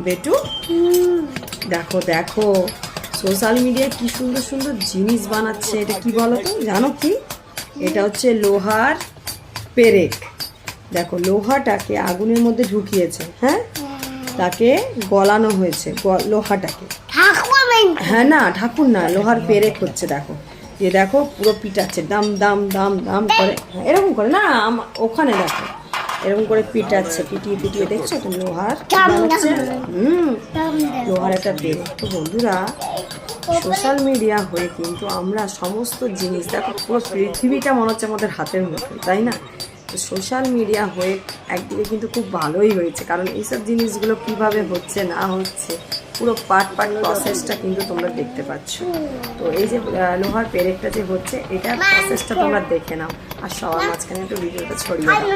বেটু দেখো দেখো সোশ্যাল মিডিয়ায় কি সুন্দর সুন্দর জিনিস বানাচ্ছে। এটা কি বলো তো, জানো কি? এটা হচ্ছে লোহার পেরেক। দেখো লোহাটাকে আগুনের মধ্যে ঢুকিয়েছে, হ্যাঁ, তাকে গলানো হয়েছে লোহাটাকে। হ্যাঁ না, ঠাকুর না, লোহার পেরেক হচ্ছে। দেখো যে দেখো পুরো পিটাচ্ছে, দাম দাম দাম দাম করে, এরকম করে না, ওখানে দেখো এরকম করে পিটাচ্ছে, পিটিয়ে পিটিয়ে দেখছো তো লোহার বানাচ্ছে। লোহার একটা পেরেক। তো বন্ধুরা, সোশ্যাল মিডিয়া হয়ে কিন্তু আমরা সমস্ত জিনিস দেখো, পুরো পৃথিবীটা মনে হচ্ছে আমাদের হাতের মধ্যে, তাই না? তো সোশ্যাল মিডিয়া হয়ে একদিকে কিন্তু খুব ভালোই হয়েছে, কারণ এইসব জিনিসগুলো কিভাবে হচ্ছে না হচ্ছে পুরো পার্ট প্রসেসটা কিন্তু তোমরা দেখতে পাচ্ছ। তো এই যে লোহার পেরেকটা যে হচ্ছে, এটার প্রসেসটা তোমরা দেখে নাও, আর সবার মাঝখানে একটু ভিডিওটা ছড়িয়ে দাও।